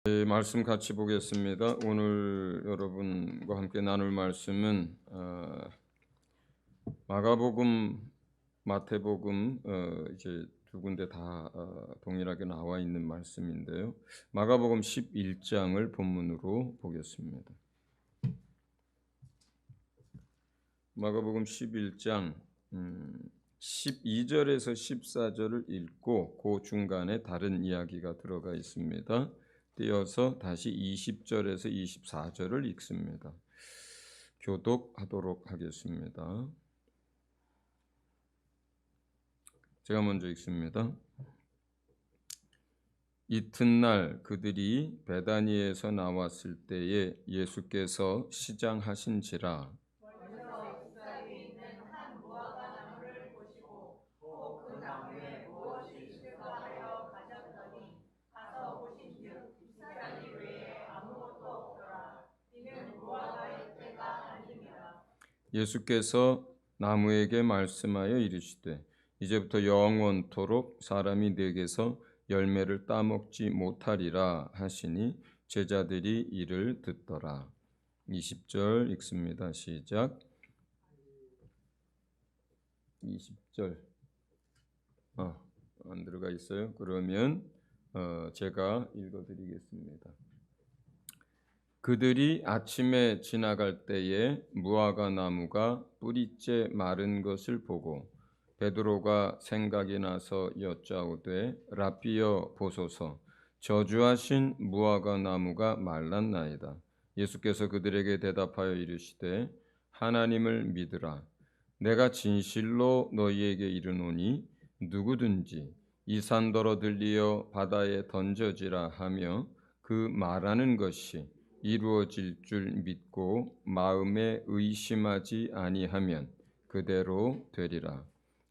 말씀 같이 보겠습니다. 오늘 여러분과 함께 나눌 말씀은 마가복음, 마태복음 이제 두 군데 다 동일하게 나와 있는 말씀인데요. 마가복음 11장을 본문으로 보겠습니다. 마가복음 11장 12절에서 14절을 읽고 그 중간에 다른 이야기가 들어가 있습니다. 띄어서 다시 20절에서 24절을 읽습니다. 교독하도록 하겠습니다. 제가 먼저 읽습니다. 이튿날 그들이 베다니에서 나왔을 때에 예수께서 시장하신지라. 예수께서 나무에게 말씀하여 이르시되 이제부터 영원토록 사람이 내게서 열매를 따먹지 못하리라 하시니 제자들이 이를 듣더라. 20절 읽습니다. 시작. 20절 안 들어가 있어요. 그러면 제가 읽어드리겠습니다. 그들이 아침에 지나갈 때에 무화과 나무가 뿌리째 마른 것을 보고 베드로가 생각이 나서 여짜오되 라삐여 보소서, 저주하신 무화과 나무가 말랐나이다. 예수께서 그들에게 대답하여 이르시되 하나님을 믿으라. 내가 진실로 너희에게 이르노니 누구든지 이 산더러 들리어 바다에 던져지라 하며 그 말하는 것이 이루어질 줄 믿고 마음에 의심하지 아니하면 그대로 되리라.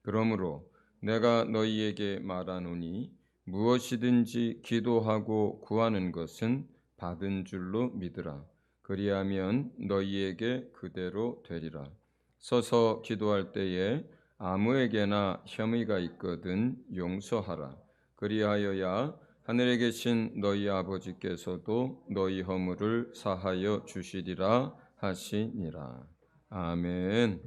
그러므로 내가 너희에게 말하노니 무엇이든지 기도하고 구하는 것은 받은 줄로 믿으라. 그리하면 너희에게 그대로 되리라. 서서 기도할 때에 아무에게나 혐의가 있거든 용서하라. 그리하여야 하늘에 계신 너희 아버지께서도 너희 허물을 사하여 주시리라 하시니라. 아멘.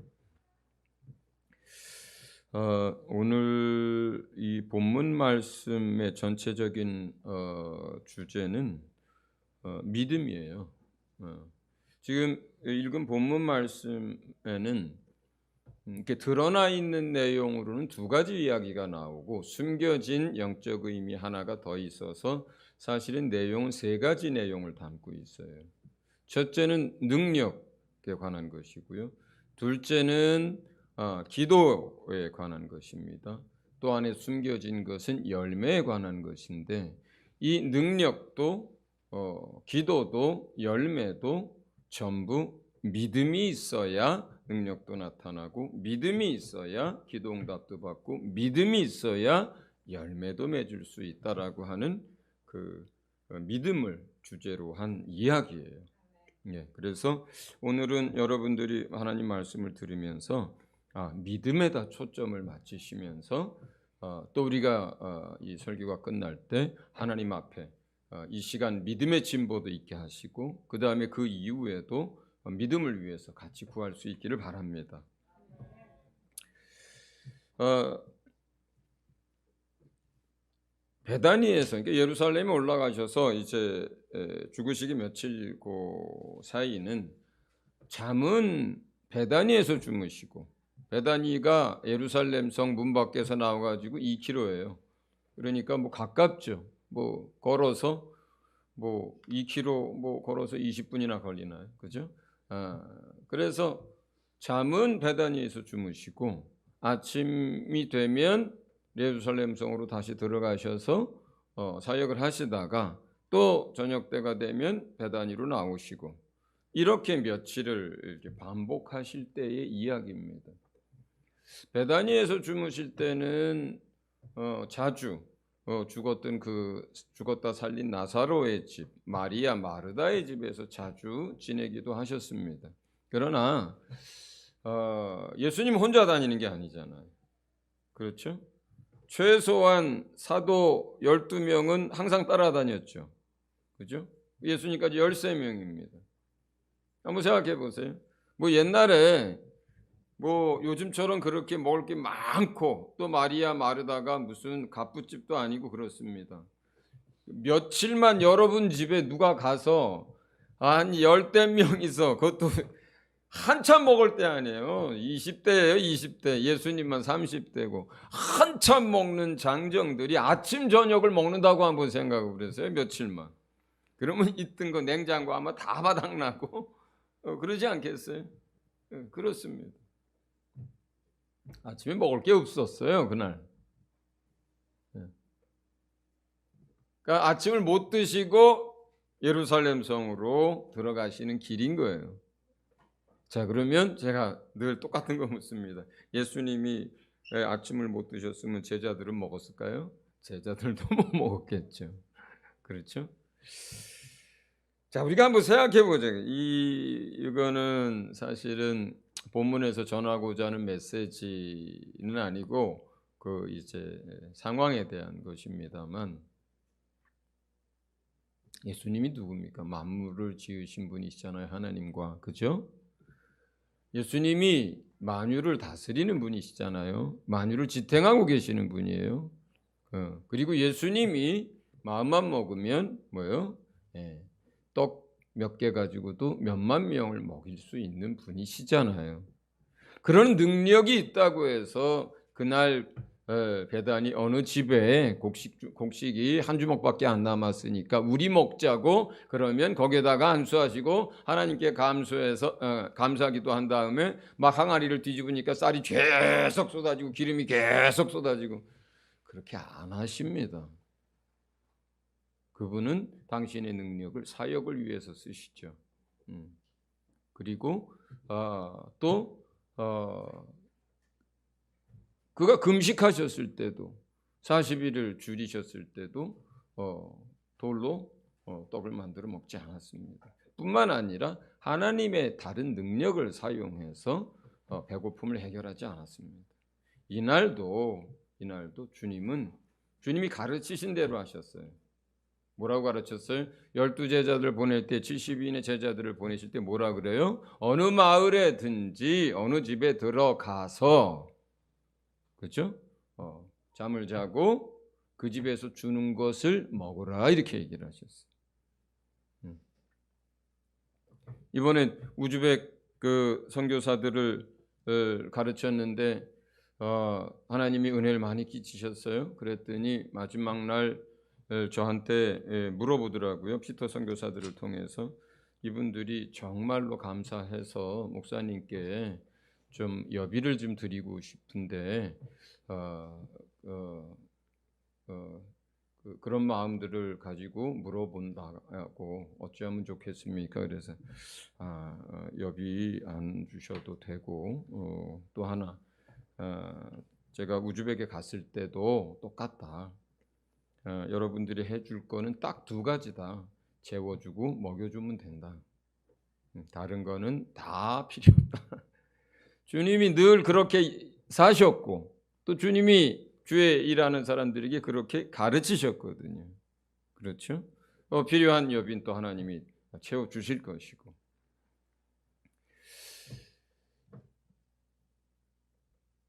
오늘 이 본문 말씀의 전체적인 주제는 믿음이에요. 지금 읽은 본문 말씀에는 이렇게 드러나 있는 내용으로는 두 가지 이야기가 나오고 숨겨진 영적 의미 하나가 더 있어서 사실은 내용은 세 가지 내용을 담고 있어요. 첫째는 능력에 관한 것이고요. 둘째는 기도에 관한 것입니다. 또 안에 숨겨진 것은 열매에 관한 것인데 이 능력도 기도도 열매도 전부 믿음이 있어야 능력도 나타나고 믿음이 있어야 기도 응답도 받고 믿음이 있어야 열매도 맺을 수 있다라고 하는 그 믿음을 주제로 한 이야기예요. 그래서 오늘은 여러분들이 하나님 말씀을 들으면서 믿음에다 초점을 맞추시면서 또 우리가 이 설교가 끝날 때 하나님 앞에 이 시간 믿음의 진보도 있게 하시고 그 다음에 그 이후에도 믿음을 위해서 같이 구할 수 있기를 바랍니다. 베다니에서 그러니까 예루살렘에 올라가셔서 이제 죽으시기 며칠 그 사이는 잠은 베다니에서 주무시고 베다니가 예루살렘 성 문 밖에서 나와가지고 2km예요. 그러니까 뭐 가깝죠. 뭐 걸어서 뭐 2km 뭐 걸어서 20분이나 걸리나요, 그죠? 그래서 잠은 베다니에서 주무시고 아침이 되면 예루살렘 성으로 다시 들어가셔서 사역을 하시다가 또 저녁 때가 되면 베다니로 나오시고 이렇게 며칠을 이렇게 반복하실 때의 이야기입니다. 베다니에서 주무실 때는 자주 죽었다 살린 나사로의 집, 마리아 마르다의 집에서 자주 지내기도 하셨습니다. 그러나 예수님 혼자 다니는 게 아니잖아요. 그렇죠? 최소한 사도 12명은 항상 따라다녔죠. 그죠? 예수님까지 13명입니다. 한번 생각해 보세요. 뭐 옛날에 뭐 요즘처럼 그렇게 먹을 게 많고 또 마리아 마르다가 무슨 갑부집도 아니고 그렇습니다. 며칠만 여러분 집에 누가 가서 한 10명이서 그것도 한참 먹을 때 아니에요. 20대예요, 20대. 예수님만 30대고 한참 먹는 장정들이 아침 저녁을 먹는다고 한번 생각을 그랬어요. 며칠만. 그러면 있던 거 냉장고 아마 다 바닥나고 그러지 않겠어요? 그렇습니다. 아침에 먹을 게 없었어요, 그날. 그러니까 아침을 못 드시고 예루살렘 성으로 들어가시는 길인 거예요. 자, 그러면 제가 늘 똑같은 거 묻습니다. 예수님이 아침을 못 드셨으면 제자들은 먹었을까요? 제자들도 못 먹었겠죠. 그렇죠? 자, 우리가 한번 생각해 보죠. 이거는 사실은 본문에서 전하고자 하는 메시지는 아니고 그 이제 상황에 대한 것입니다만, 예수님이 누굽니까? 만물을 지으신 분이시잖아요. 하나님과. 그죠? 예수님이 만유를 다스리는 분이시잖아요. 만유를 지탱하고 계시는 분이에요. 그리고 예수님이 마음만 먹으면 뭐요? 떡 몇 개 가지고도 몇만 명을 먹일 수 있는 분이시잖아요. 그런 능력이 있다고 해서 그날 배단이 어느 집에 곡식이 한 주먹밖에 안 남았으니까 우리 먹자고 그러면 거기에다가 안수하시고 하나님께 감사하기도 한 다음에 막 항아리를 뒤집으니까 쌀이 계속 쏟아지고 기름이 계속 쏟아지고 그렇게 안 하십니다. 그분은 당신의 능력을 사역을 위해서 쓰시죠. 그리고 또 그가 금식하셨을 때도 40일을 줄이셨을 때도 돌로 떡을 만들어 먹지 않았습니다. 뿐만 아니라 하나님의 다른 능력을 사용해서 배고픔을 해결하지 않았습니다. 이날도 주님이 가르치신 대로 하셨어요. 뭐라고 가르쳤어요? 12제자들 보낼 때 70인의 제자들을 보내실 때 뭐라 그래요? 어느 마을에든지 어느 집에 들어가서 그렇죠? 잠을 자고 그 집에서 주는 것을 먹으라 이렇게 얘기를 하셨어요. 이번에 우즈벡 그 선교사들을 가르쳤는데 하나님이 은혜를 많이 끼치셨어요. 그랬더니 마지막 날 저한테 물어보더라고요. 피터 선교사들을 통해서 이분들이 정말로 감사해서 목사님께 좀 여비를 좀 드리고 싶은데 그런 마음들을 가지고 물어본다고 어찌하면 좋겠습니까? 그래서 여비 안 주셔도 되고 또 하나 제가 우즈벡에 갔을 때도 똑같다. 여러분들이 해줄 거는 딱 두 가지다. 재워주고 먹여주면 된다. 다른 거는 다 필요 없다. 주님이 늘 그렇게 사셨고 또 주님이 주에 일하는 사람들에게 그렇게 가르치셨거든요. 그렇죠? 필요한 여빈 또 하나님이 채워주실 것이고.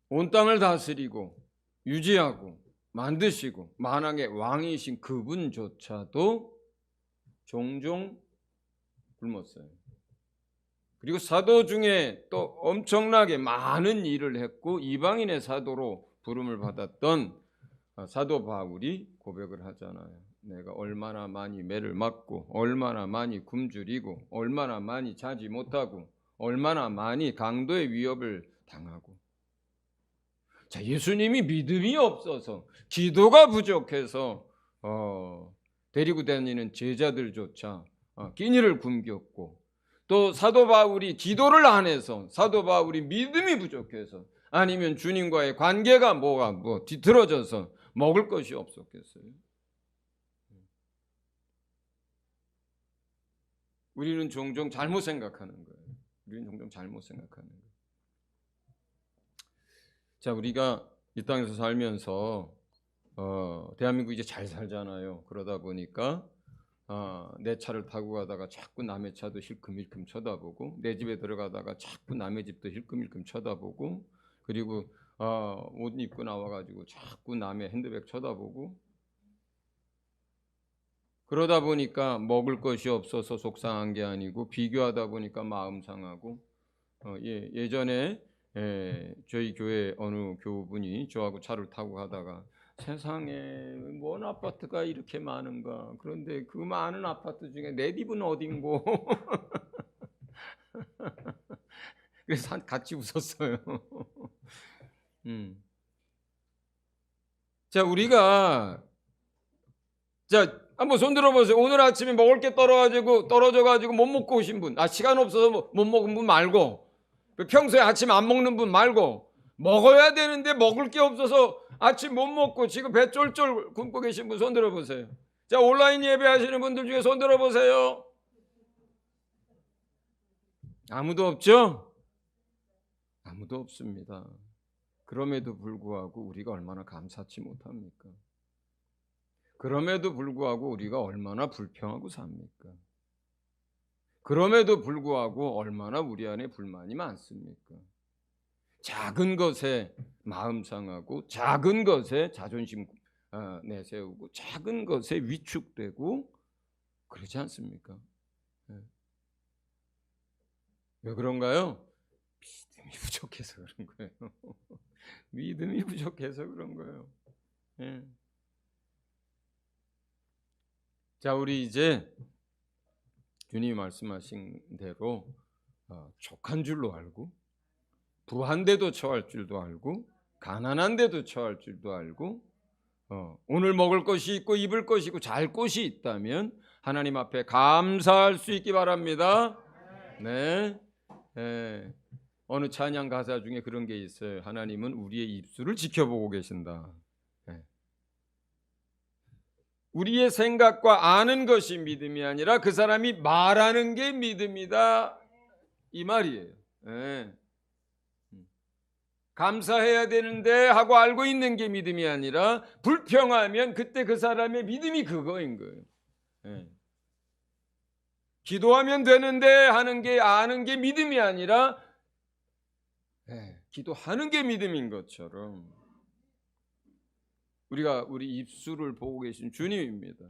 온 땅을 다스리고 유지하고 만드시고 만왕의 왕이신 그분조차도 종종 굶었어요. 그리고 사도 중에 또 엄청나게 많은 일을 했고 이방인의 사도로 부름을 받았던 사도 바울이 고백을 하잖아요. 내가 얼마나 많이 매를 맞고 얼마나 많이 굶주리고 얼마나 많이 자지 못하고 얼마나 많이 강도의 위협을 당하고. 자, 예수님이 믿음이 없어서 기도가 부족해서 데리고 다니는 제자들조차 끼니를 굶겼고 또 사도 바울이 기도를 안 해서 사도 바울이 믿음이 부족해서 아니면 주님과의 관계가 뒤틀어져서 먹을 것이 없었겠어요. 우리는 종종 잘못 생각하는 거예요. 자, 우리가 이 땅에서 살면서 대한민국 이제 잘 살잖아요. 그러다 보니까 내 차를 타고 가다가 자꾸 남의 차도 힐끔힐끔 쳐다보고, 내 집에 들어가다가 자꾸 남의 집도 힐끔힐끔 쳐다보고, 그리고 옷 입고 나와가지고 자꾸 남의 핸드백 쳐다보고, 그러다 보니까 먹을 것이 없어서 속상한 게 아니고 비교하다 보니까 마음 상하고, 예전에 저희 교회 어느 교우분이 저하고 차를 타고 가다가 세상에 뭔 아파트가 이렇게 많은가, 그런데 그 많은 아파트 중에 내 집은 어딘고. 그래서 같이 웃었어요. 자, 우리가 한번 손 들어보세요. 오늘 아침에 먹을 게 떨어져가지고 못 먹고 오신 분, 시간 없어서 못 먹은 분 말고, 평소에 아침 안 먹는 분 말고, 먹어야 되는데 먹을 게 없어서 아침 못 먹고 지금 배 쫄쫄 굶고 계신 분 손 들어보세요. 자, 온라인 예배 하시는 분들 중에 손 들어보세요. 아무도 없죠? 아무도 없습니다. 그럼에도 불구하고 우리가 얼마나 감사치 못합니까? 그럼에도 불구하고 우리가 얼마나 불평하고 삽니까? 그럼에도 불구하고 얼마나 우리 안에 불만이 많습니까? 작은 것에 마음 상하고, 작은 것에 자존심 내세우고, 작은 것에 위축되고 그러지 않습니까? 왜 그런가요? 믿음이 부족해서 그런 거예요. 믿음이 부족해서 그런 거예요. 자, 우리 이제 주님이 말씀하신 대로 족한 줄로 알고, 부한데도 처할 줄도 알고, 가난한데도 처할 줄도 알고, 오늘 먹을 것이 있고 입을 것이 있고 잘 곳이 있다면 하나님 앞에 감사할 수 있기 바랍니다. 네. 어느 찬양 가사 중에 그런 게 있어요. 하나님은 우리의 입술을 지켜보고 계신다. 우리의 생각과 아는 것이 믿음이 아니라 그 사람이 말하는 게 믿음이다, 이 말이에요. 감사해야 되는데 하고 알고 있는 게 믿음이 아니라, 불평하면 그때 그 사람의 믿음이 그거인 거예요. 기도하면 되는데 하는 게 아는 게 믿음이 아니라, 기도하는 게 믿음인 것처럼 우리가 우리 입술을 보고 계신 주님입니다.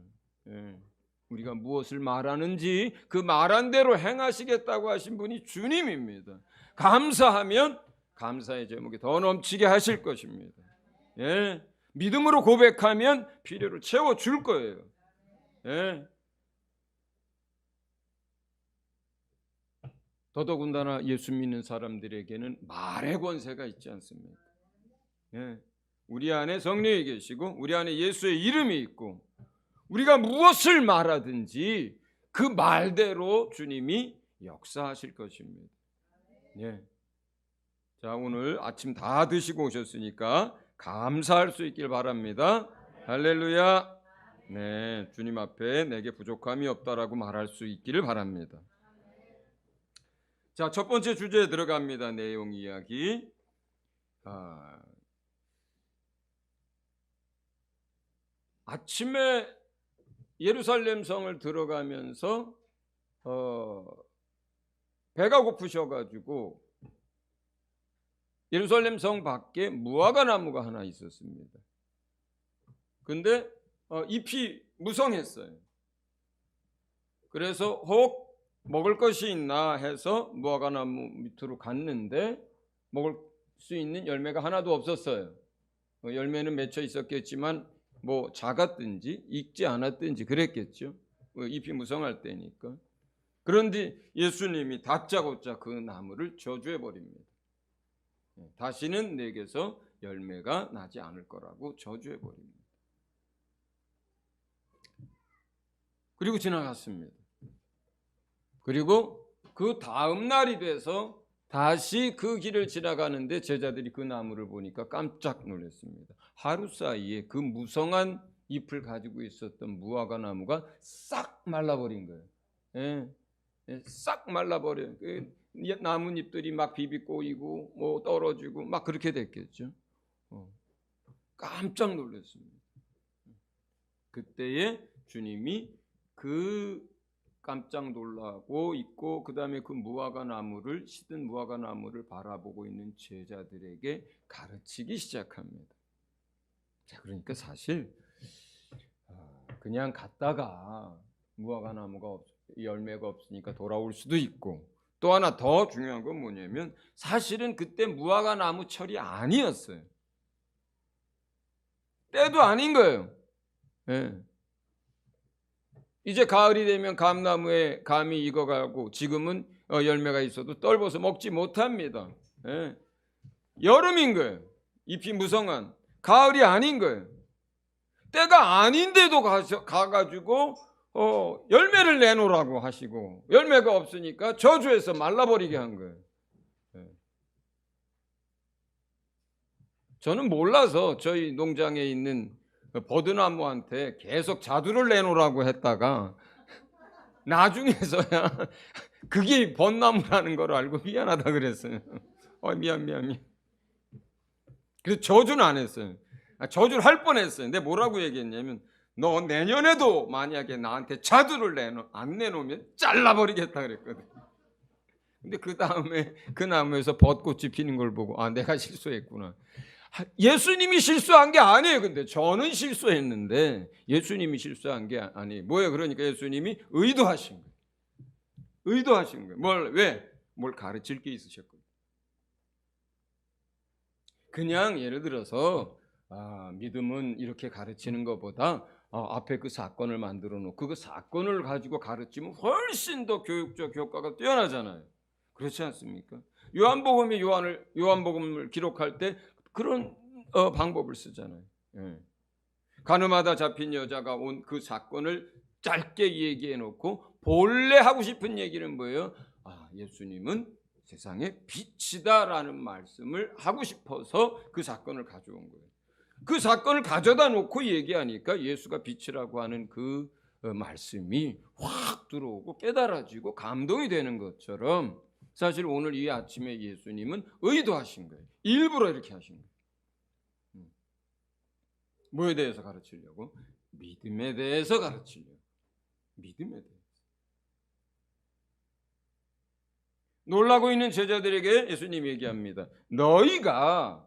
우리가 무엇을 말하는지 그 말한 대로 행하시겠다고 하신 분이 주님입니다. 감사하면 감사의 제목이 더 넘치게 하실 것입니다. 믿음으로 고백하면 필요를 채워줄 거예요. 더더군다나 예수 믿는 사람들에게는 말의 권세가 있지 않습니까? 우리 안에 성령이 계시고 우리 안에 예수의 이름이 있고, 우리가 무엇을 말하든지 그 말대로 주님이 역사하실 것입니다. 자, 오늘 아침 다 드시고 오셨으니까 감사할 수 있길 바랍니다. 할렐루야. 네, 주님 앞에 내게 부족함이 없다라고 말할 수 있기를 바랍니다. 자, 첫 번째 주제에 들어갑니다. 내용 이야기. 아침에 예루살렘 성을 들어가면서 배가 고프셔가지고 예루살렘 성 밖에 무화과 나무가 하나 있었습니다. 근데 잎이 무성했어요. 그래서 혹 먹을 것이 있나 해서 무화과 나무 밑으로 갔는데 먹을 수 있는 열매가 하나도 없었어요. 열매는 맺혀 있었겠지만 뭐 작았든지 익지 않았든지 그랬겠죠. 잎이 무성할 때니까. 그런데 예수님이 다짜고짜 그 나무를 저주해 버립니다. 다시는 내게서 열매가 나지 않을 거라고 저주해 버립니다. 그리고 지나갔습니다. 그리고 그 다음 날이 돼서 다시 그 길을 지나가는데 제자들이 그 나무를 보니까 깜짝 놀랐습니다. 하루 사이에 그 무성한 잎을 가지고 있었던 무화과 나무가 싹 말라버린 거예요. 싹 말라버려요. 나뭇잎들이 막 비비 꼬이고 뭐 떨어지고 막 그렇게 됐겠죠. 깜짝 놀랐습니다. 그때에 주님이 그 그 깜짝 놀라고 있고 그다음에 그 무화과 나무를 시든 무화과 나무를 바라보고 있는 제자들에게 가르치기 시작합니다. 자, 그러니까 사실 그냥 갔다가 무화과 나무가 열매가 없으니까 돌아올 수도 있고, 또 하나 더 중요한 건 뭐냐면 사실은 그때 무화과 나무 철이 아니었어요. 때도 아닌 거예요. 네. 이제 가을이 되면 감나무에 감이 익어가고 지금은 열매가 있어도 떨궈서 먹지 못합니다. 예. 여름인 거예요. 잎이 무성한 가을이 아닌 거예요. 때가 아닌데도 가가지고 열매를 내놓으라고 하시고 열매가 없으니까 저주해서 말라버리게 한 거예요. 예. 저는 몰라서 저희 농장에 있는 버드나무한테 계속 자두를 내놓으라고 했다가 나중에서야 그게 벚나무라는 걸 알고 미안하다 그랬어요. 미안. 그래서 저주는 안 했어요. 저주를 할 뻔했어요. 근데 뭐라고 얘기했냐면 너 내년에도 만약에 나한테 자두를 안 내놓으면 잘라버리겠다 그랬거든. 근데 그 다음에 그 나무에서 벚꽃이 피는 걸 보고 내가 실수했구나. 예수님이 실수한 게 아니에요. 근데 저는 실수했는데 예수님이 실수한 게 아니에요. 뭐예요? 그러니까 예수님이 의도하신 거예요. 의도하신 거예요. 왜? 뭘 가르칠 게 있으셨거든요. 그냥 예를 들어서 믿음은 이렇게 가르치는 것보다 앞에 그 사건을 만들어 놓고 그 사건을 가지고 가르치면 훨씬 더 교육적 효과가 뛰어나잖아요. 그렇지 않습니까? 요한복음을 기록할 때 그런 방법을 쓰잖아요. 예. 가늠하다 잡힌 여자가 온 그 사건을 짧게 얘기해 놓고 본래 하고 싶은 얘기는 뭐예요? 예수님은 세상의 빛이다라는 말씀을 하고 싶어서 그 사건을 가져온 거예요. 그 사건을 가져다 놓고 얘기하니까 예수가 빛이라고 하는 그 말씀이 확 들어오고 깨달아지고 감동이 되는 것처럼 사실 오늘 이 아침에 예수님은 의도하신 거예요. 일부러 이렇게 하신 거예요. 뭐에 대해서 가르치려고? 믿음에 대해서 가르치려고. 믿음에 대해서. 놀라고 있는 제자들에게 예수님이 얘기합니다. 너희가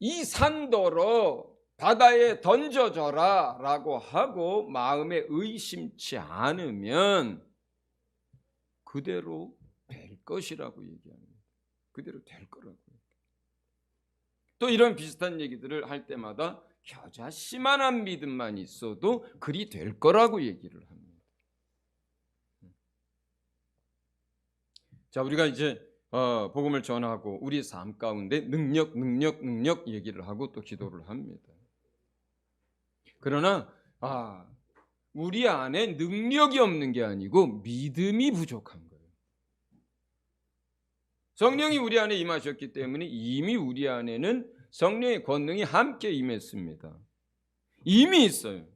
이 산더러 바다에 던져져라 라고 하고 마음에 의심치 않으면 그대로 될 것이라고 얘기합니다. 그대로 될 거라고. 또 이런 비슷한 얘기들을 할 때마다 겨자씨만한 믿음만 있어도 그리 될 거라고 얘기를 합니다. 자, 우리가 이제 복음을 전하고 우리 삶 가운데 능력 얘기를 하고 또 기도를 합니다. 그러나 우리 안에 능력이 없는 게 아니고 믿음이 부족한 거예요. 성령이 우리 안에 임하셨기 때문에 이미 우리 안에는 성령의 권능이 함께 임했습니다. 이미 있어요.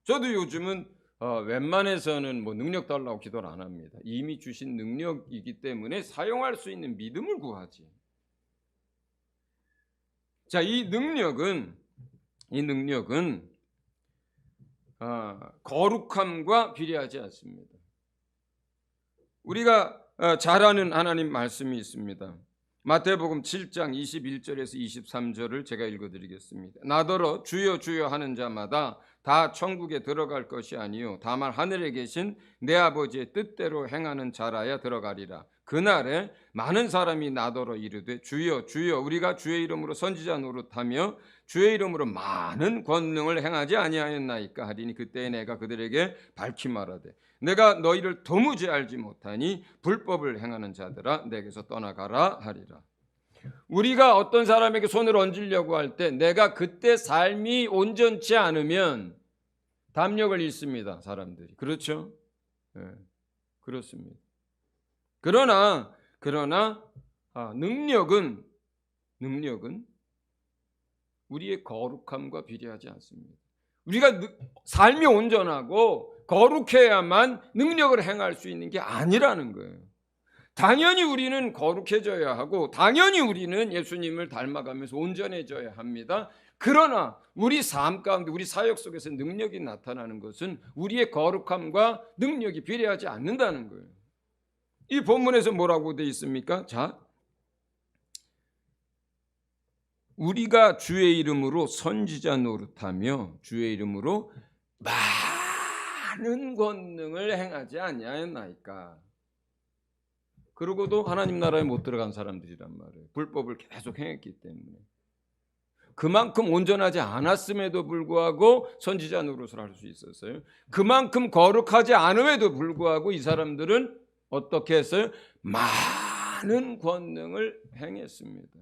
저도 요즘은 웬만해서는 능력 달라고 기도를 안 합니다. 이미 주신 능력이기 때문에 사용할 수 있는 믿음을 구하지. 자, 이 능력은 거룩함과 비례하지 않습니다. 우리가 잘 아는 하나님 말씀이 있습니다. 마태복음 7장 21절에서 23절을 제가 읽어드리겠습니다. 나더러 주여 주여 하는 자마다 다 천국에 들어갈 것이 아니요 다만 하늘에 계신 내 아버지의 뜻대로 행하는 자라야 들어가리라. 그날에 많은 사람이 나더러 이르되 주여 주여 우리가 주의 이름으로 선지자 노릇하며 주의 이름으로 많은 권능을 행하지 아니하였나이까 하리니 그때 내가 그들에게 밝히 말하되 내가 너희를 도무지 알지 못하니 불법을 행하는 자들아 내게서 떠나가라 하리라. 우리가 어떤 사람에게 손을 얹으려고 할 때 내가 그때 삶이 온전치 않으면 담력을 잃습니다. 사람들이. 그렇죠? 네, 그렇습니다. 그러나 능력은 우리의 거룩함과 비례하지 않습니다. 우리가 삶이 온전하고 거룩해야만 능력을 행할 수 있는 게 아니라는 거예요. 당연히 우리는 거룩해져야 하고 당연히 우리는 예수님을 닮아가면서 온전해져야 합니다. 그러나 우리 삶 가운데 우리 사역 속에서 능력이 나타나는 것은 우리의 거룩함과 능력이 비례하지 않는다는 거예요. 이 본문에서 뭐라고 되어 있습니까? 자, 우리가 주의 이름으로 선지자 노릇하며 주의 이름으로 많은 권능을 행하지 아니하였나이까. 그러고도 하나님 나라에 못 들어간 사람들이란 말이에요. 불법을 계속 행했기 때문에. 그만큼 온전하지 않았음에도 불구하고 선지자 노릇을 할 수 있었어요. 그만큼 거룩하지 않음에도 불구하고 이 사람들은 어떻게 했어요? 많은 권능을 행했습니다.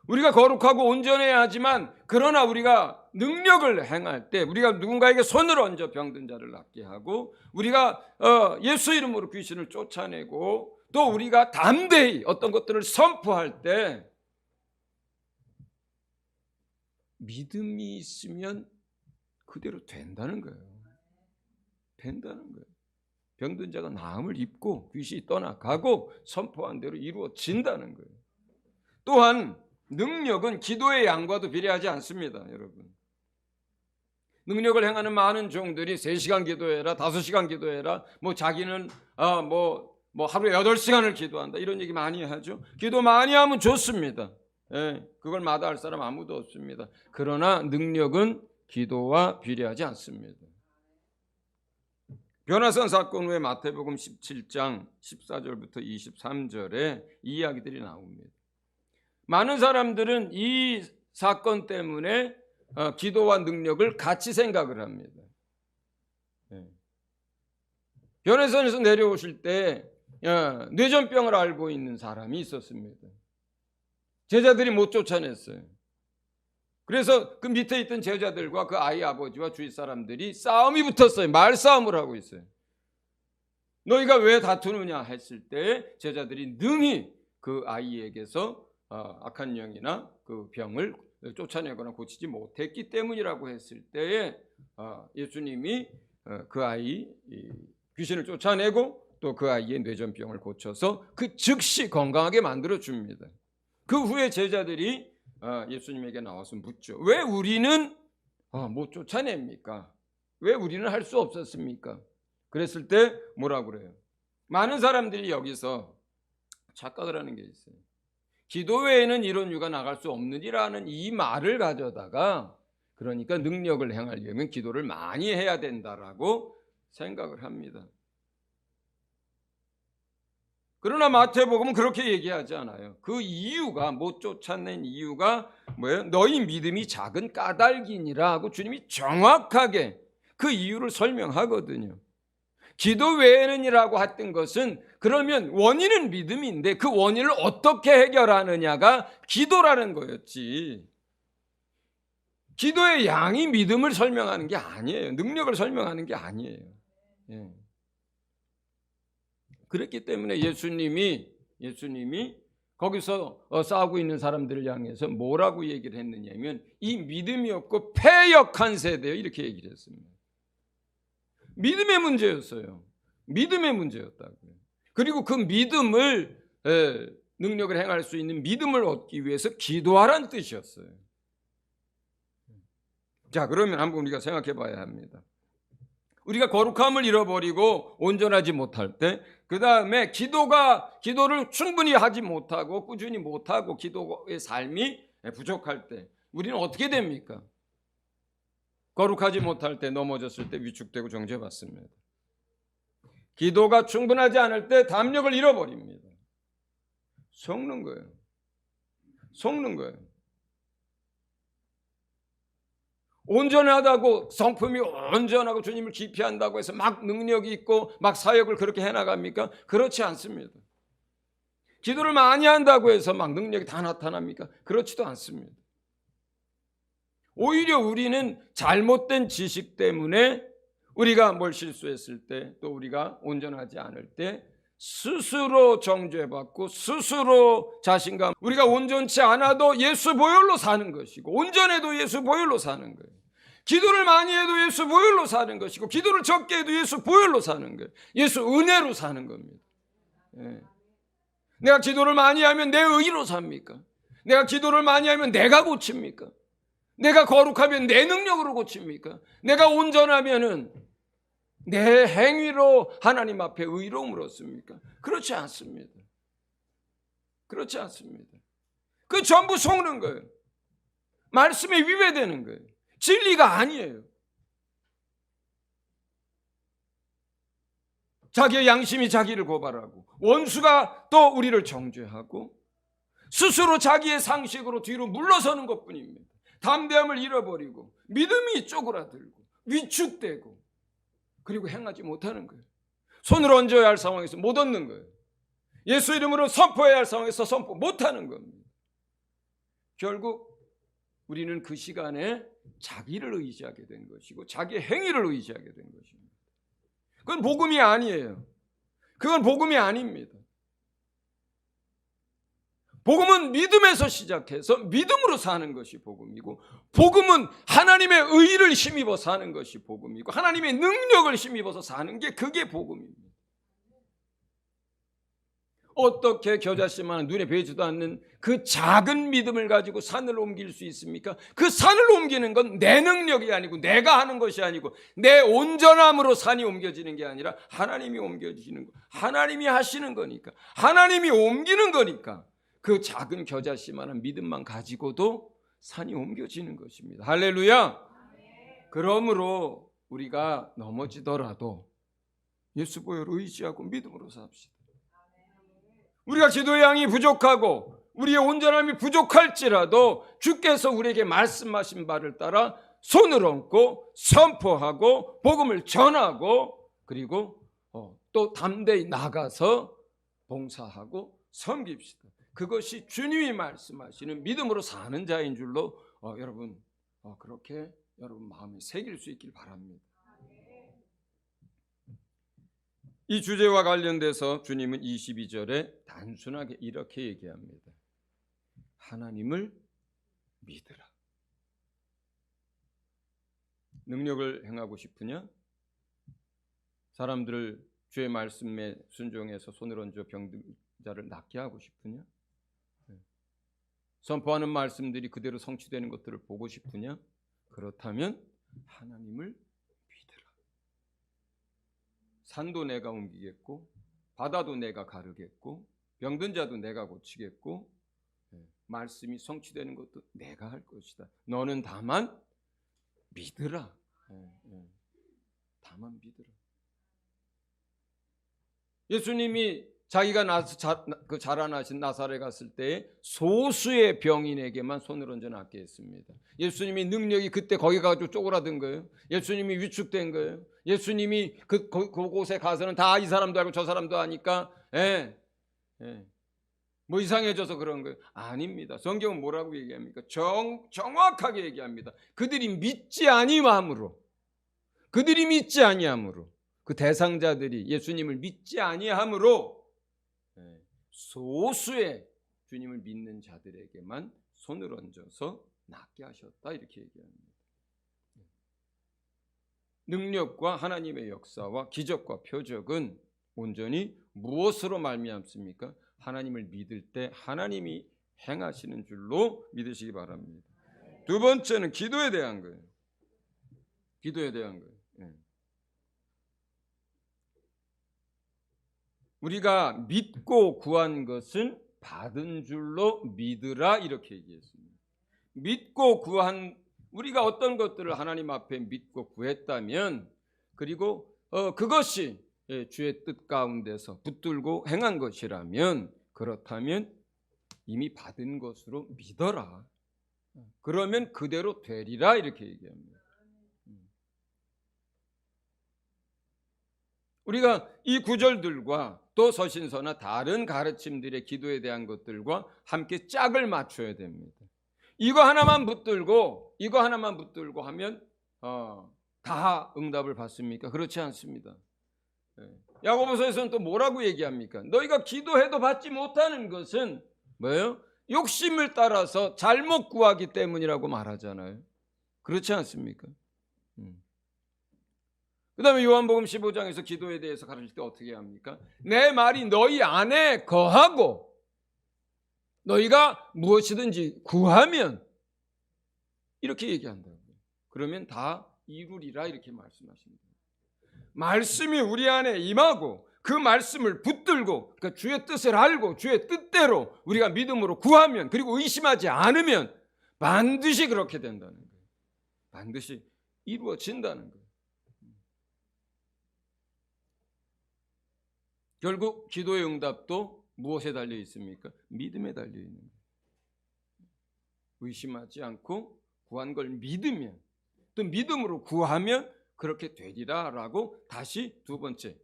우리가 거룩하고 온전해야 하지만 그러나 우리가 능력을 행할 때 우리가 누군가에게 손을 얹어 병든 자를 낫게 하고 우리가 예수 이름으로 귀신을 쫓아내고 또 우리가 담대히 어떤 것들을 선포할 때 믿음이 있으면 그대로 된다는 거예요. 된다는 거예요. 병든 자가 나음을 입고 귀신이 떠나가고 선포한 대로 이루어진다는 거예요. 또한 능력은 기도의 양과도 비례하지 않습니다, 여러분. 능력을 행하는 많은 종들이 3시간 기도해라, 5시간 기도해라, 뭐 자기는 하루에 8시간을 기도한다 이런 얘기 많이 하죠. 기도 많이 하면 좋습니다. 예, 그걸 마다할 사람 아무도 없습니다. 그러나 능력은 기도와 비례하지 않습니다. 변화산 사건 후에 마태복음 17장 14절부터 23절에 이 이야기들이 나옵니다. 많은 사람들은 이 사건 때문에 기도와 능력을 같이 생각을 합니다. 변화산에서 내려오실 때 뇌전병을 앓고 있는 사람이 있었습니다. 제자들이 못 쫓아냈어요. 그래서 그 밑에 있던 제자들과 그 아이 아버지와 주위 사람들이 싸움이 붙었어요. 말싸움을 하고 있어요. 너희가 왜 다투느냐 했을 때 제자들이 능히 그 아이에게서 악한 영이나 그 병을 쫓아내거나 고치지 못했기 때문이라고 했을 때에 예수님이 그 아이 귀신을 쫓아내고 또 그 아이의 뇌전병을 고쳐서 그 즉시 건강하게 만들어 줍니다. 그 후에 제자들이 예수님에게 나와서 묻죠. 왜 우리는 못 쫓아냅니까? 왜 우리는 할 수 없었습니까? 그랬을 때 뭐라고 그래요? 많은 사람들이 여기서 착각을 하는 게 있어요. 기도 외에는 이런 유가 나갈 수 없느니라는 이 말을 가져다가 그러니까 능력을 행하려면 기도를 많이 해야 된다라고 생각을 합니다. 그러나 마태복음은 그렇게 얘기하지 않아요. 그 이유가 못 쫓아낸 이유가 뭐예요? 너희 믿음이 작은 까닭이니라 하고 주님이 정확하게 그 이유를 설명하거든요. 기도 외에는이라고 했던 것은 그러면 원인은 믿음인데 그 원인을 어떻게 해결하느냐가 기도라는 거였지. 기도의 양이 믿음을 설명하는 게 아니에요. 능력을 설명하는 게 아니에요. 예. 그렇기 때문에 예수님이 거기서 싸우고 있는 사람들을 향해서 뭐라고 얘기를 했느냐면 이 믿음이 없고 패역한 세대요 이렇게 얘기를 했습니다. 믿음의 문제였어요. 믿음의 문제였다고요. 그리고 그 믿음을 능력을 행할 수 있는 믿음을 얻기 위해서 기도하라는 뜻이었어요. 자, 그러면 한번 우리가 생각해 봐야 합니다. 우리가 거룩함을 잃어버리고 온전하지 못할 때, 그 다음에 기도를 충분히 하지 못하고 꾸준히 못하고 기도의 삶이 부족할 때 우리는 어떻게 됩니까? 거룩하지 못할 때 넘어졌을 때 위축되고 정죄받습니다. 기도가 충분하지 않을 때 담력을 잃어버립니다. 속는 거예요. 온전하다고 성품이 온전하고 주님을 기피한다고 해서 막 능력이 있고 막 사역을 그렇게 해나갑니까? 그렇지 않습니다. 기도를 많이 한다고 해서 막 능력이 다 나타납니까? 그렇지도 않습니다. 오히려 우리는 잘못된 지식 때문에 우리가 뭘 실수했을 때 또 우리가 온전하지 않을 때 스스로 정죄받고 스스로 자신감, 우리가 온전치 않아도 예수 보혈로 사는 것이고 온전해도 예수 보혈로 사는 거예요. 기도를 많이 해도 예수 보혈로 사는 것이고 기도를 적게 해도 예수 보혈로 사는 거예요. 예수 은혜로 사는 겁니다. 예. 내가 기도를 많이 하면 내 의로 삽니까? 내가 기도를 많이 하면 내가 고칩니까? 내가 거룩하면 내 능력으로 고칩니까? 내가 온전하면은 내 행위로 하나님 앞에 의로움을 얻습니까? 그렇지 않습니다. 그렇지 않습니다. 그 전부 속는 거예요. 말씀에 위배되는 거예요. 진리가 아니에요. 자기의 양심이 자기를 고발하고 원수가 또 우리를 정죄하고 스스로 자기의 상식으로 뒤로 물러서는 것뿐입니다. 담대함을 잃어버리고 믿음이 쪼그라들고 위축되고 그리고 행하지 못하는 거예요. 손을 얹어야 할 상황에서 못 얻는 거예요. 예수 이름으로 선포해야 할 상황에서 선포 못하는 겁니다. 결국 우리는 그 시간에 자기를 의지하게 된 것이고 자기의 행위를 의지하게 된 것입니다. 그건 복음이 아니에요. 그건 복음이 아닙니다. 복음은 믿음에서 시작해서 믿음으로 사는 것이 복음이고, 복음은 하나님의 의를 힘입어 사는 것이 복음이고, 하나님의 능력을 힘입어서 사는 게 그게 복음입니다. 어떻게 겨자씨만한 눈에 보이지도 않는 그 작은 믿음을 가지고 산을 옮길 수 있습니까? 그 산을 옮기는 건 내 능력이 아니고 내가 하는 것이 아니고 내 온전함으로 산이 옮겨지는 게 아니라 하나님이 옮겨지는 거, 하나님이 하시는 거니까, 하나님이 옮기는 거니까 그 작은 겨자씨만한 믿음만 가지고도 산이 옮겨지는 것입니다. 할렐루야. 그러므로 우리가 넘어지더라도 예수 보혈을 의지하고 믿음으로 삽시다. 우리가 기도의 양이 부족하고 우리의 온전함이 부족할지라도 주께서 우리에게 말씀하신 바를 따라 손을 얹고 선포하고 복음을 전하고 그리고 또 담대히 나가서 봉사하고 섬깁시다. 그것이 주님이 말씀하시는 믿음으로 사는 자인 줄로 여러분 그렇게 여러분 마음에 새길 수 있길 바랍니다. 이 주제와 관련돼서 주님은 22절에 단순하게 이렇게 얘기합니다. 하나님을 믿으라. 능력을 행하고 싶으냐? 사람들을 주의 말씀에 순종해서 손을 얹어 병자를 낫게 하고 싶으냐? 선포하는 말씀들이 그대로 성취되는 것들을 보고 싶으냐? 그렇다면 하나님을 믿으라. 산도 내가 옮기겠고 바다도 내가 가르겠고 병든 자도 내가 고치겠고 말씀이 성취되는 것도 내가 할 것이다. 너는 다만 믿으라. 다만 믿으라. 예수님이 자기가 자라나신 나사렛에 갔을 때 소수의 병인에게만 손을 얹어 낫게 했습니다. 예수님이 능력이 그때 거기 가지고 쪼그라든 거예요. 예수님이 위축된 거예요. 예수님이 그곳에 가서는 다 이 사람도 알고 저 사람도 아니까 뭐 이상해져서 그런 거예요. 아닙니다. 성경은 뭐라고 얘기합니까? 정확하게 얘기합니다. 그들이 믿지 아니함으로, 그들이 믿지 아니함으로, 그 대상자들이 예수님을 믿지 아니함으로 소수의 주님을 믿는 자들에게만 손을 얹어서 낫게 하셨다, 이렇게 얘기합니다. 능력과 하나님의 역사와 기적과 표적은 온전히 무엇으로 말미암습니까? 하나님을 믿을 때 하나님이 행하시는 줄로 믿으시기 바랍니다. 두 번째는 기도에 대한 거예요. 기도에 대한 거예요. 우리가 믿고 구한 것은 받은 줄로 믿으라, 이렇게 얘기했습니다. 믿고 구한, 우리가 어떤 것들을 하나님 앞에 믿고 구했다면, 그리고 그것이 주의 뜻 가운데서 붙들고 행한 것이라면, 그렇다면 이미 받은 것으로 믿어라. 그러면 그대로 되리라, 이렇게 얘기합니다. 우리가 이 구절들과 또 서신서나 다른 가르침들의 기도에 대한 것들과 함께 짝을 맞춰야 됩니다. 이거 하나만 붙들고 하면 다 응답을 받습니까? 그렇지 않습니다. 야고보서에서는 또 뭐라고 얘기합니까? 너희가 기도해도 받지 못하는 것은 뭐예요? 욕심을 따라서 잘못 구하기 때문이라고 말하잖아요. 그렇지 않습니까? 그 다음에 요한복음 15장에서 기도에 대해서 가르칠 때 어떻게 합니까? 내 말이 너희 안에 거하고 너희가 무엇이든지 구하면 이렇게 얘기한다고요. 그러면 다 이루리라 이렇게 말씀하십니다. 말씀이 우리 안에 임하고 그 말씀을 붙들고 그러니까 주의 뜻을 알고 주의 뜻대로 우리가 믿음으로 구하면 그리고 의심하지 않으면 반드시 그렇게 된다는 거예요. 반드시 이루어진다는 거예요. 결국 기도의 응답도 무엇에 달려 있습니까? 믿음에 달려 있는 거예요. 의심하지 않고 구한 걸 믿으면 또 믿음으로 구하면 그렇게 되리라라고 다시 두 번째,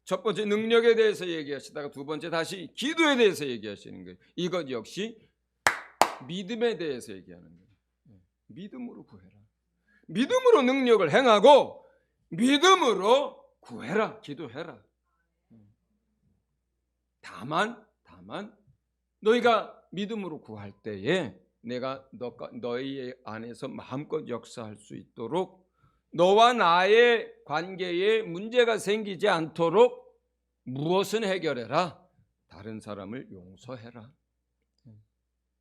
첫 번째 능력에 대해서 얘기하시다가 두 번째 다시 기도에 대해서 얘기하시는 거예요. 이것 역시 믿음에 대해서 얘기하는 거예요. 믿음으로 구해라. 믿음으로 능력을 행하고 믿음으로 구해라. 기도해라. 다만 너희가 믿음으로 구할 때에 내가 너희 안에서 마음껏 역사할 수 있도록 너와 나의 관계에 문제가 생기지 않도록 무엇은 해결해라? 다른 사람을 용서해라.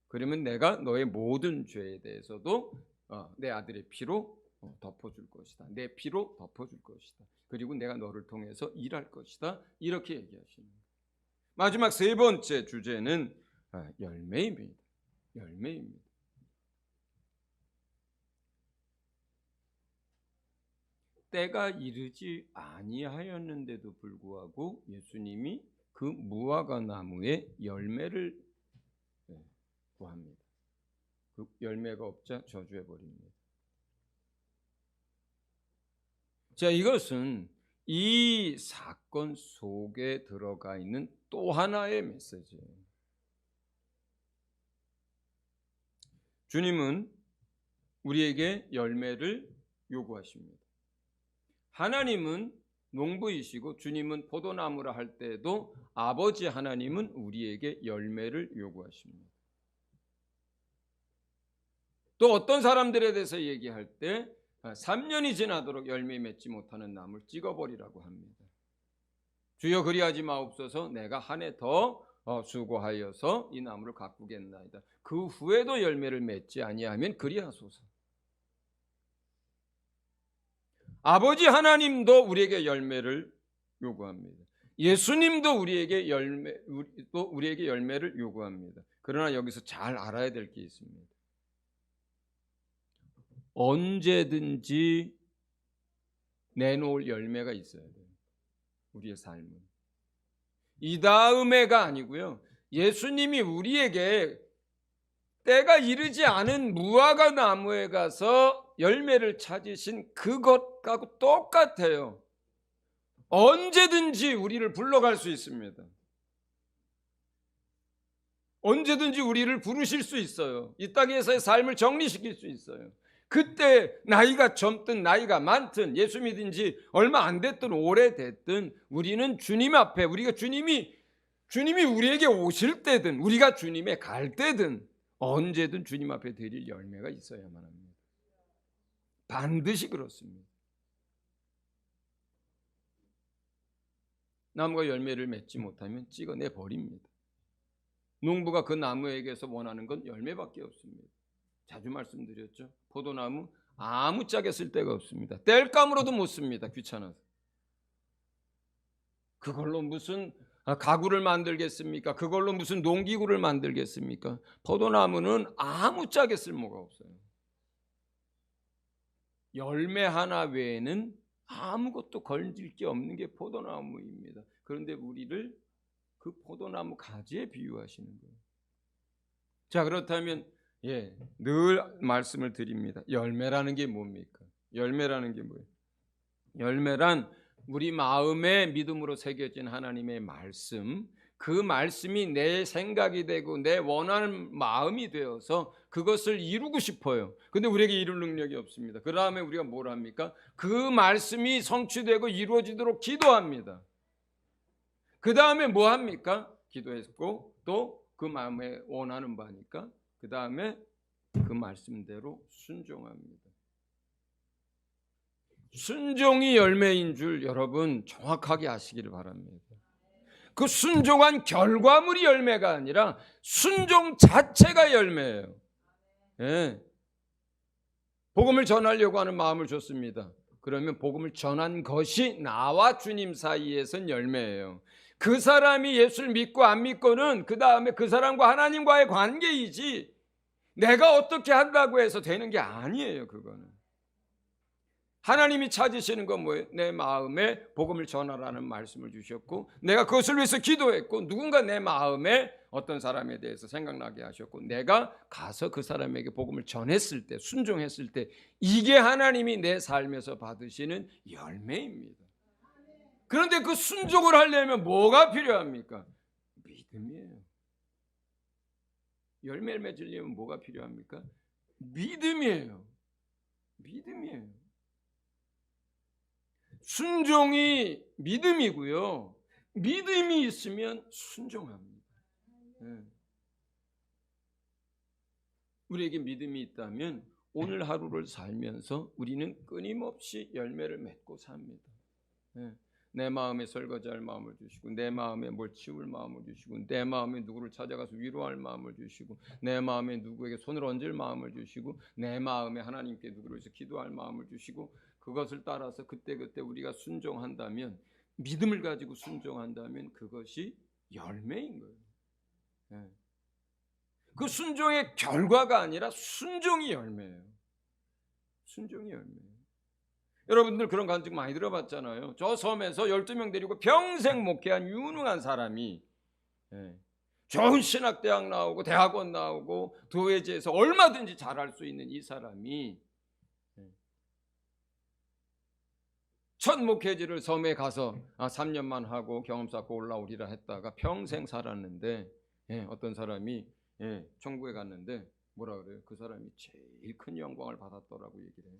그러면 내가 너의 모든 죄에 대해서도 내 아들의 피로 덮어줄 것이다. 내 피로 덮어줄 것이다. 그리고 내가 너를 통해서 일할 것이다. 이렇게 얘기하시는 거예요. 마지막 세 번째 주제는 열매입니다. 열매입니다. 때가 이르지 아니하였는데도 불구하고 예수님이 그 무화과 나무에 열매를 구합니다. 그 열매가 없자 저주해 버립니다. 자, 이것은 이 사건 속에 들어가 있는 또 하나의 메시지예요. 주님은 우리에게 열매를 요구하십니다. 하나님은 농부이시고 주님은 포도나무라 할 때에도 아버지 하나님은 우리에게 열매를 요구하십니다. 또 어떤 사람들에 대해서 얘기할 때 3년이 지나도록 열매 맺지 못하는 나무를 찍어버리라고 합니다. 주여 그리하지 마옵소서. 내가 한 해 더 수고하여서 이 나무를 가꾸겠나이다. 그 후에도 열매를 맺지 아니하면 그리하소서. 아버지 하나님도 우리에게 열매를 요구합니다. 예수님도 우리에게 열매를 요구합니다. 그러나 여기서 잘 알아야 될 게 있습니다. 언제든지 내놓을 열매가 있어야 돼요. 우리의 삶은. 이 다음에가 아니고요. 예수님이 우리에게 때가 이르지 않은 무화과 나무에 가서 열매를 찾으신 그것하고 똑같아요. 언제든지 우리를 불러갈 수 있습니다. 언제든지 우리를 부르실 수 있어요. 이 땅에서의 삶을 정리시킬 수 있어요. 그때 나이가 젊든 나이가 많든 예수 믿은 지 얼마 안 됐든 오래됐든 우리는 주님 앞에 우리가 주님이 우리에게 오실 때든 우리가 주님에 갈 때든 언제든 주님 앞에 드릴 열매가 있어야만 합니다. 반드시 그렇습니다. 나무가 열매를 맺지 못하면 찍어내 버립니다. 농부가 그 나무에게서 원하는 건 열매밖에 없습니다. 자주 말씀드렸죠. 포도나무 아무짝에 쓸 데가 없습니다. 땔감으로도 못 씁니다. 귀찮아서. 그걸로 무슨 가구를 만들겠습니까? 그걸로 무슨 농기구를 만들겠습니까? 포도나무는 아무짝에 쓸모가 없어요. 열매 하나 외에는 아무것도 걸릴 게 없는 게 포도나무입니다. 그런데 우리를 그 포도나무 가지에 비유하시는 거예요. 자, 그렇다면 늘 말씀을 드립니다. 열매라는 게 뭡니까? 열매라는 게 뭐예요? 열매란 우리 마음에 믿음으로 새겨진 하나님의 말씀, 그 말씀이 내 생각이 되고 내 원하는 마음이 되어서 그것을 이루고 싶어요. 근데 우리에게 이룰 능력이 없습니다. 그 다음에 우리가 뭘 합니까? 그 말씀이 성취되고 이루어지도록 기도합니다. 그 다음에 뭐 합니까? 기도했고 또 그 마음에 원하는 바니까 그 다음에 그 말씀대로 순종합니다. 순종이 열매인 줄 여러분 정확하게 아시기를 바랍니다. 그 순종한 결과물이 열매가 아니라 순종 자체가 열매예요. 예. 복음을 전하려고 하는 마음을 줬습니다. 그러면 복음을 전한 것이 나와 주님 사이에선 열매예요. 그 사람이 예수를 믿고 안 믿고는 그 다음에 그 사람과 하나님과의 관계이지 내가 어떻게 한다고 해서 되는 게 아니에요. 그거는 하나님이 찾으시는 건 뭐예요? 내 마음에 복음을 전하라는 말씀을 주셨고 내가 그것을 위해서 기도했고 누군가 내 마음에 어떤 사람에 대해서 생각나게 하셨고 내가 가서 그 사람에게 복음을 전했을 때 순종했을 때 이게 하나님이 내 삶에서 받으시는 열매입니다. 그런데 그 순종을 하려면 뭐가 필요합니까? 믿음이에요. 열매를 맺으려면 뭐가 필요합니까? 믿음이에요. 믿음이에요. 순종이 믿음이고요. 믿음이 있으면 순종합니다. 네. 우리에게 믿음이 있다면 오늘 하루를 살면서 우리는 끊임없이 열매를 맺고 삽니다. 네. 내 마음에 설거지할 마음을 주시고 내 마음에 뭘 치울 마음을 주시고 내 마음에 누구를 찾아가서 위로할 마음을 주시고 내 마음에 누구에게 손을 얹을 마음을 주시고 내 마음에 하나님께 누구를 위해서 기도할 마음을 주시고 그것을 따라서 그때그때 우리가 순종한다면 믿음을 가지고 순종한다면 그것이 열매인 거예요. 네. 그 순종의 결과가 아니라 순종이 열매예요. 순종이 열매예요. 여러분들 그런 간증 많이 들어봤잖아요. 저 섬에서 12명 데리고 평생 목회한 유능한 사람이 좋은 신학대학 나오고 대학원 나오고 도회지에서 얼마든지 잘할 수 있는 이 사람이 첫 목회지를 섬에 가서 3년만 하고 경험 쌓고 올라오리라 했다가 평생 살았는데 어떤 사람이 천국에 갔는데 뭐라 그래요? 그 사람이 제일 큰 영광을 받았더라고 얘기를 해요.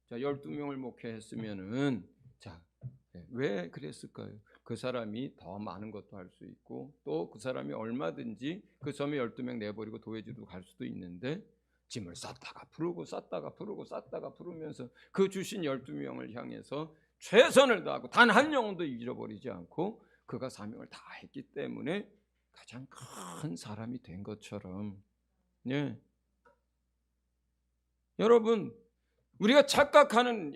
자, 12명을 목회했으면은 왜 그랬을까요? 그 사람이 더 많은 것도 할 수 있고 또 그 사람이 얼마든지 그 섬에 12명 내버리고 도회지도 갈 수도 있는데 짐을 쌌다가 풀고 쌌다가 풀고 쌌다가 풀으면서 그 주신 12명을 향해서 최선을 다하고 단 한 영혼도 잃어버리지 않고 그가 사명을 다 했기 때문에 가장 큰 사람이 된 것처럼 여러분 우리가 착각하는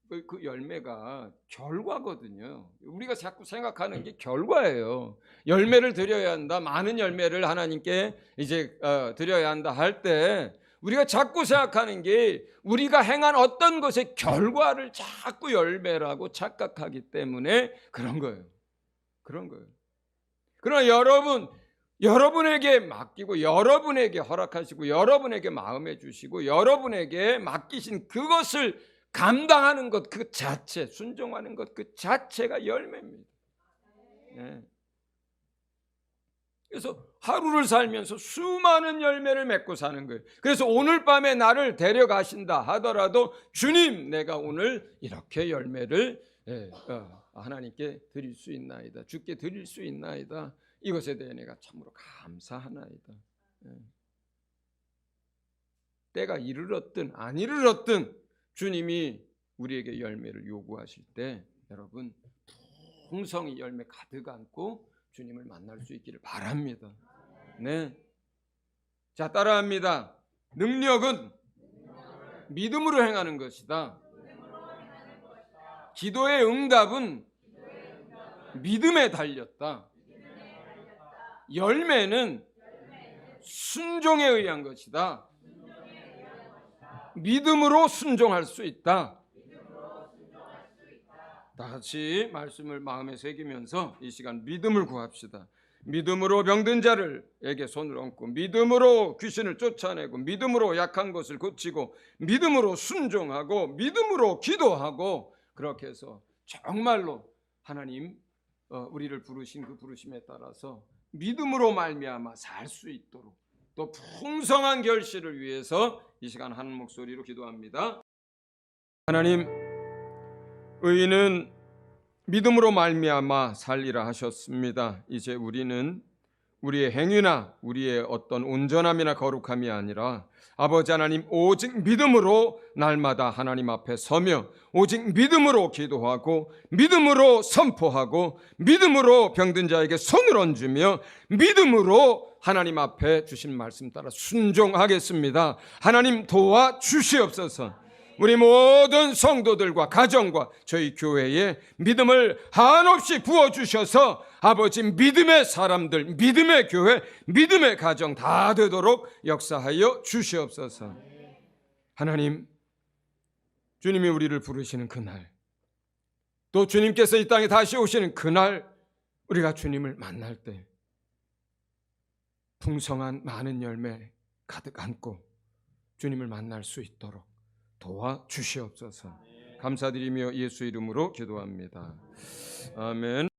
그 열매가 결과거든요. 우리가 자꾸 생각하는 게 결과예요. 열매를 드려야 한다. 많은 열매를 하나님께 이제 드려야 한다 할 때 우리가 자꾸 생각하는 게 우리가 행한 어떤 것의 결과를 자꾸 열매라고 착각하기 때문에 그런 거예요. 그런 거예요. 그러나 여러분에게 맡기고 여러분에게 허락하시고 여러분에게 마음에 주시고 여러분에게 맡기신 그것을 감당하는 것 그 자체, 순종하는 것 그 자체가 열매입니다. 그래서 하루를 살면서 수많은 열매를 맺고 사는 거예요. 그래서 오늘 밤에 나를 데려가신다 하더라도 주님 내가 오늘 이렇게 열매를 하나님께 드릴 수 있나이다. 주께 드릴 수 있나이다. 이것에 대해 내가 참으로 감사하나이다. 때가 이르렀든 안 이르렀든 주님이 우리에게 열매를 요구하실 때 여러분 풍성히 열매 가득 안고 주님을 만날 수 있기를 바랍니다. 네. 자, 따라합니다. 능력은 믿음으로 행하는 것이다. 기도의 응답은 믿음에 달렸다. 열매는 순종에 의한 것이다. 믿음으로 순종할 수 있다. 다 같이 말씀을 마음에 새기면서 이 시간 믿음을 구합시다. 믿음으로 병든 자를에게 손을 얹고 믿음으로 귀신을 쫓아내고 믿음으로 약한 것을 고치고 믿음으로 순종하고 믿음으로 기도하고 그렇게 해서 정말로 하나님 우리를 부르신 그 부르심에 따라서 믿음으로 말미암아 살 수 있도록 또 풍성한 결실을 위해서 이 시간 한 목소리로 기도합니다. 하나님, 의인은 믿음으로 말미암아 살리라 하셨습니다. 이제 우리는 우리의 행위나 우리의 어떤 온전함이나 거룩함이 아니라 아버지 하나님, 오직 믿음으로 날마다 하나님 앞에 서며 오직 믿음으로 기도하고 믿음으로 선포하고 믿음으로 병든 자에게 손을 얹으며 믿음으로 하나님 앞에 주신 말씀 따라 순종하겠습니다. 하나님 도와주시옵소서. 우리 모든 성도들과 가정과 저희 교회에 믿음을 한없이 부어주셔서 아버지 믿음의 사람들, 믿음의 교회, 믿음의 가정 다 되도록 역사하여 주시옵소서. 하나님, 주님이 우리를 부르시는 그날, 또 주님께서 이 땅에 다시 오시는 그날 우리가 주님을 만날 때 풍성한 많은 열매 가득 안고 주님을 만날 수 있도록 도와주시옵소서. 감사드리며 예수 이름으로 기도합니다. 아멘.